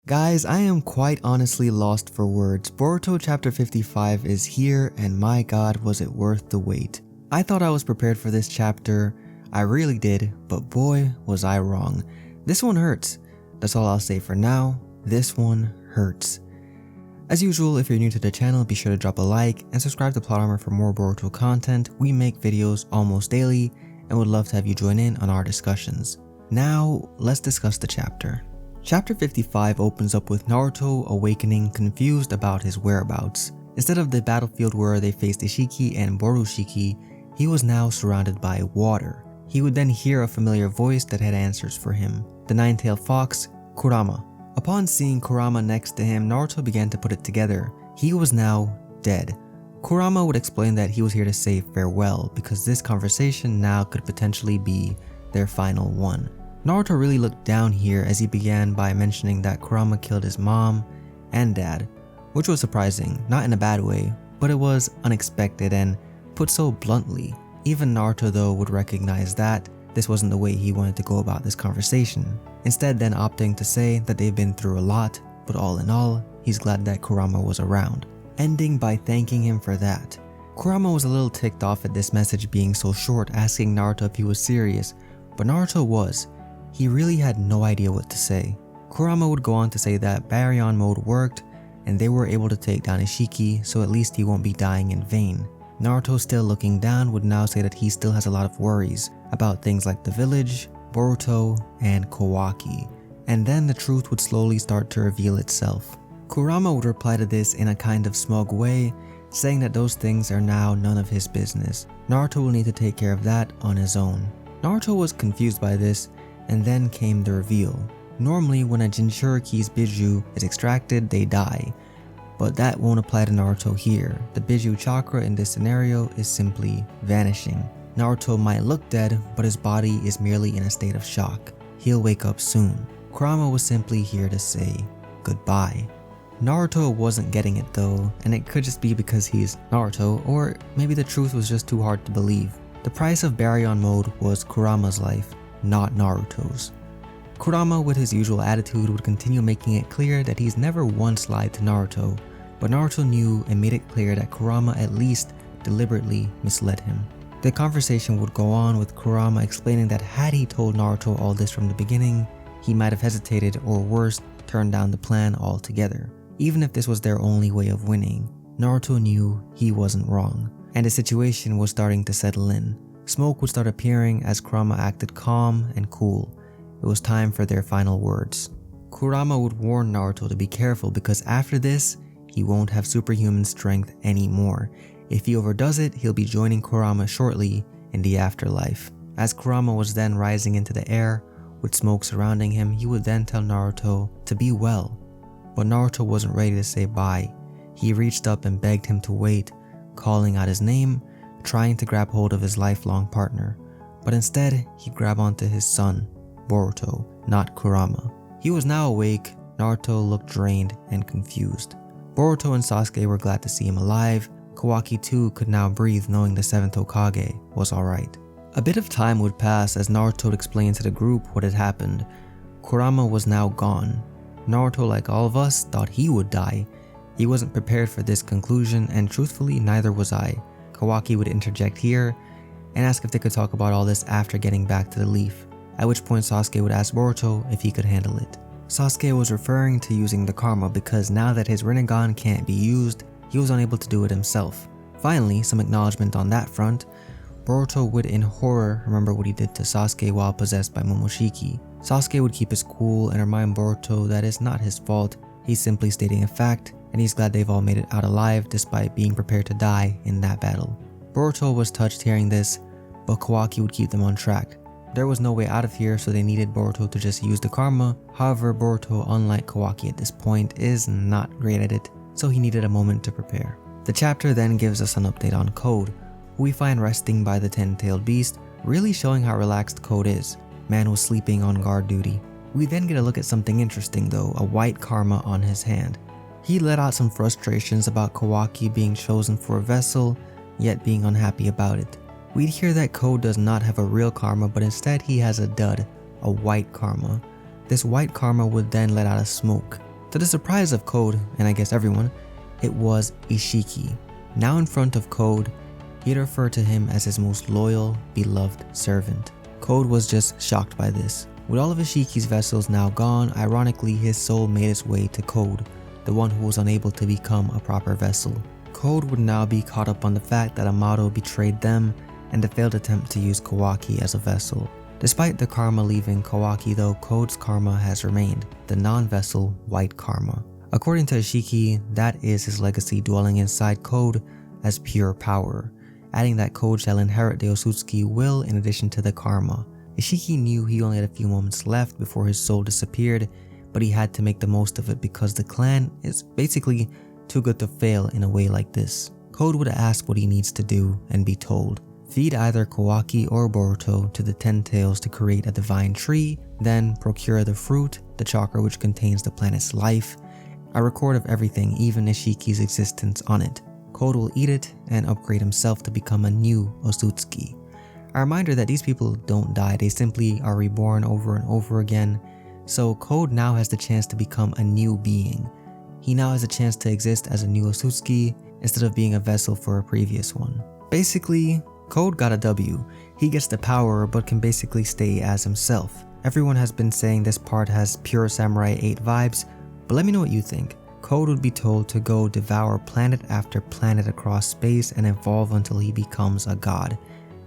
Guys, I am quite honestly lost for words. Boruto chapter 55 is here and my god was it worth the wait. I thought I was prepared for this chapter, I really did, but boy was I wrong. This one hurts. That's all I'll say for now, this one hurts. As usual, if you're new to the channel, be sure to drop a like and subscribe to Plot Armor for more Boruto content. We make videos almost daily and would love to have you join in on our discussions. Now, let's discuss the chapter. Chapter 55 opens up with Naruto awakening confused about his whereabouts. Instead of the battlefield where they faced Isshiki and Borushiki, he was now surrounded by water. He would then hear a familiar voice that had answers for him, the nine-tailed fox, Kurama. Upon seeing Kurama next to him, Naruto began to put it together. He was now dead. Kurama would explain that he was here to say farewell because this conversation now could potentially be their final one. Naruto really looked down here as he began by mentioning that Kurama killed his mom and dad, which was surprising, not in a bad way, but it was unexpected and put so bluntly. Even Naruto though would recognize that this wasn't the way he wanted to go about this conversation, instead then opting to say that they've been through a lot, but all in all, he's glad that Kurama was around, ending by thanking him for that. Kurama was a little ticked off at this message being so short, asking Naruto if he was serious, but Naruto was. He really had no idea what to say. Kurama would go on to say that Baryon Mode worked and they were able to take down Isshiki, so at least he won't be dying in vain. Naruto, still looking down, would now say that he still has a lot of worries about things like the village, Boruto, and Kawaki. And then the truth would slowly start to reveal itself. Kurama would reply to this in a kind of smug way, saying that those things are now none of his business. Naruto will need to take care of that on his own. Naruto was confused by this, and then came the reveal. Normally when a Jinchuriki's Biju is extracted, they die, but that won't apply to Naruto here. The Biju chakra in this scenario is simply vanishing. Naruto might look dead, but his body is merely in a state of shock. He'll wake up soon. Kurama was simply here to say goodbye. Naruto wasn't getting it though, and it could just be because he's Naruto, or maybe the truth was just too hard to believe. The price of Baryon Mode was Kurama's life, not Naruto's. Kurama, with his usual attitude, would continue making it clear that he's never once lied to Naruto, but Naruto knew and made it clear that Kurama at least deliberately misled him. The conversation would go on with Kurama explaining that had he told Naruto all this from the beginning, he might have hesitated or worse, turned down the plan altogether. Even if this was their only way of winning, Naruto knew he wasn't wrong, and the situation was starting to settle in. Smoke would start appearing as Kurama acted calm and cool. It was time for their final words. Kurama would warn Naruto to be careful because after this, he won't have superhuman strength anymore. If he overdoes it, he'll be joining Kurama shortly in the afterlife. As Kurama was then rising into the air, with smoke surrounding him, he would then tell Naruto to be well. But Naruto wasn't ready to say bye. He reached up and begged him to wait, calling out his name, trying to grab hold of his lifelong partner, but instead he'd grab onto his son, Boruto, not Kurama. He was now awake. Naruto looked drained and confused. Boruto and Sasuke were glad to see him alive. Kawaki too could now breathe knowing the 7th Hokage was alright. A bit of time would pass as Naruto would explain to the group what had happened. Kurama was now gone. Naruto, like all of us, thought he would die. He wasn't prepared for this conclusion, and truthfully neither was I. Kawaki would interject here and ask if they could talk about all this after getting back to the leaf, at which point Sasuke would ask Boruto if he could handle it. Sasuke was referring to using the karma because now that his Rinnegan can't be used, he was unable to do it himself. Finally, some acknowledgement on that front. Boruto would in horror remember what he did to Sasuke while possessed by Momoshiki. Sasuke would keep his cool and remind Boruto that it's not his fault, he's simply stating a fact, and he's glad they've all made it out alive despite being prepared to die in that battle. Boruto was touched hearing this, but Kawaki would keep them on track. There was no way out of here, so they needed Boruto to just use the karma. However, Boruto, unlike Kawaki at this point, is not great at it, so he needed a moment to prepare. The chapter then gives us an update on Code, who we find resting by the 10-tailed beast, really showing how relaxed Code is. Man was sleeping on guard duty. We then get a look at something interesting though, a white karma on his hand. He let out some frustrations about Kawaki being chosen for a vessel, yet being unhappy about it. We'd hear that Code does not have a real karma, but instead he has a dud, a white karma. This white karma would then let out a smoke. To the surprise of Code, and I guess everyone, it was Isshiki. Now in front of Code, he referred to him as his most loyal, beloved servant. Code was just shocked by this. With all of Isshiki's vessels now gone, ironically his soul made its way to Code, the one who was unable to become a proper vessel. Code would now be caught up on the fact that Amado betrayed them and the failed attempt to use Kawaki as a vessel. Despite the karma leaving Kawaki though, Code's karma has remained, the non-vessel white karma. According to Isshiki, that is his legacy dwelling inside Code as pure power, adding that Code shall inherit the Otsutsuki will in addition to the karma. Isshiki knew he only had a few moments left before his soul disappeared, but he had to make the most of it because the clan is basically too good to fail in a way like this. Code would ask what he needs to do and be told. Feed either Kawaki or Boruto to the 10 tails to create a divine tree, then procure the fruit, the chakra which contains the planet's life, a record of everything, even Ishiki's existence on it. Code will eat it and upgrade himself to become a new Otsutsuki. A reminder that these people don't die, they simply are reborn over and over again, so Code now has the chance to become a new being. He now has a chance to exist as a new Otsutsuki instead of being a vessel for a previous one. Basically, Code got a W. He gets the power but can basically stay as himself. Everyone has been saying this part has pure Samurai 8 vibes, but let me know what you think. Code would be told to go devour planet after planet across space and evolve until he becomes a god.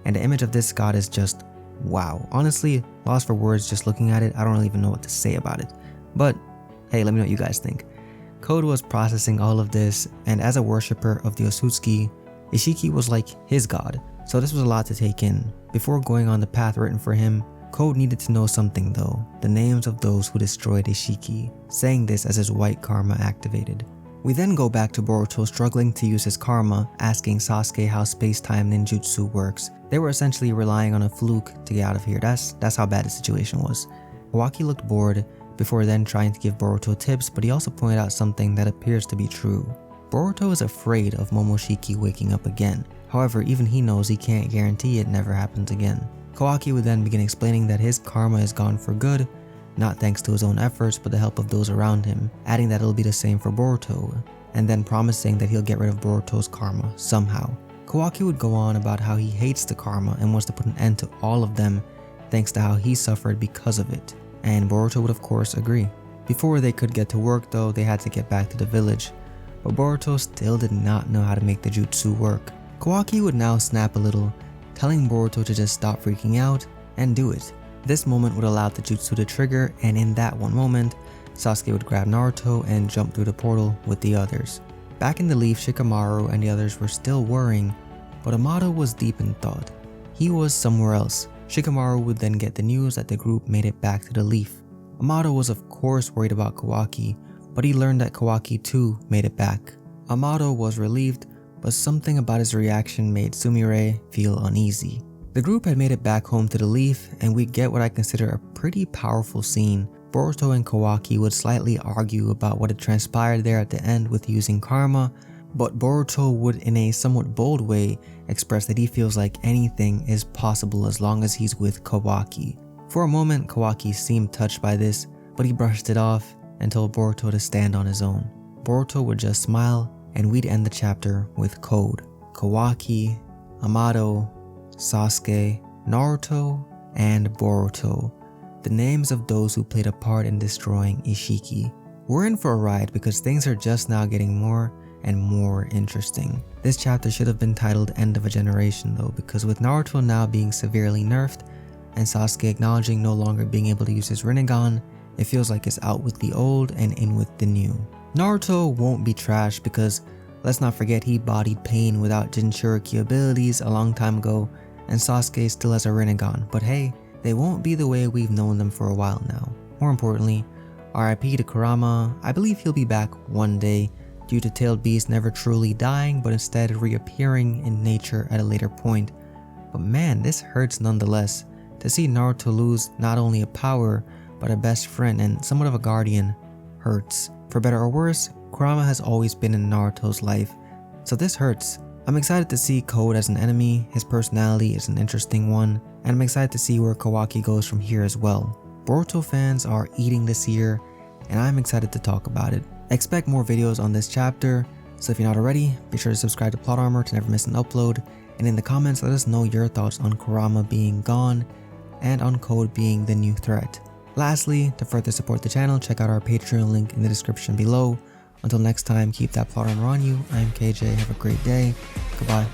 And the image of this god is just wow. Honestly, lost for words just looking at it. I don't really even know what to say about it. But hey, let me know what you guys think. Code was processing all of this, and as a worshipper of the Otsutsuki, Isshiki was like his god. So this was a lot to take in. Before going on the path written for him, Code needed to know something though, the names of those who destroyed Isshiki, saying this as his white karma activated. We then go back to Boruto struggling to use his karma, asking Sasuke how space-time ninjutsu works. They were essentially relying on a fluke to get out of here. That's how bad the situation was. Kawaki looked bored before then trying to give Boruto tips, but he also pointed out something that appears to be true. Boruto is afraid of Momoshiki waking up again. However, even he knows he can't guarantee it never happens again. Kawaki would then begin explaining that his karma is gone for good, not thanks to his own efforts but the help of those around him, adding that it'll be the same for Boruto, and then promising that he'll get rid of Boruto's karma somehow. Kawaki would go on about how he hates the karma and wants to put an end to all of them thanks to how he suffered because of it, and Boruto would of course agree. Before they could get to work though, they had to get back to the village, but Boruto still did not know how to make the jutsu work. Kawaki would now snap a little, telling Boruto to just stop freaking out and do it. This moment would allow the jutsu to trigger, and in that one moment, Sasuke would grab Naruto and jump through the portal with the others. Back in the Leaf, Shikamaru and the others were still worrying, but Amado was deep in thought. He was somewhere else. Shikamaru would then get the news that the group made it back to the Leaf. Amado was of course worried about Kawaki, but he learned that Kawaki too made it back. Amado was relieved, but something about his reaction made Sumire feel uneasy. The group had made it back home to the Leaf, and we'd get what I consider a pretty powerful scene. Boruto and Kawaki would slightly argue about what had transpired there at the end with using karma, but Boruto would in a somewhat bold way express that he feels like anything is possible as long as he's with Kawaki. For a moment, Kawaki seemed touched by this, but he brushed it off and told Boruto to stand on his own. Boruto would just smile, and we'd end the chapter with Code, Kawaki, Amado, Sasuke, Naruto, and Boruto, the names of those who played a part in destroying Isshiki. We're in for a ride because things are just now getting more and more interesting. This chapter should have been titled End of a Generation though, because with Naruto now being severely nerfed and Sasuke acknowledging no longer being able to use his Rinnegan, it feels like it's out with the old and in with the new. Naruto won't be trash because let's not forget he bodied pain without Jinchuriki abilities a long time ago, and Sasuke still has a Rinnegan, but hey, they won't be the way we've known them for a while now. More importantly, RIP to Kurama. I believe he'll be back one day due to Tailed Beast never truly dying but instead reappearing in nature at a later point. But man, this hurts nonetheless. To see Naruto lose not only a power but a best friend and somewhat of a guardian hurts. For better or worse, Kurama has always been in Naruto's life, so this hurts. I'm excited to see Code as an enemy, his personality is an interesting one, and I'm excited to see where Kawaki goes from here as well. Boruto fans are eating this year, and I'm excited to talk about it. Expect more videos on this chapter, so if you're not already, be sure to subscribe to Plot Armor to never miss an upload, and in the comments let us know your thoughts on Kurama being gone and on Code being the new threat. Lastly, to further support the channel, check out our Patreon link in the description below. Until next time, keep that plot armor on you. I'm KJ, have a great day, goodbye.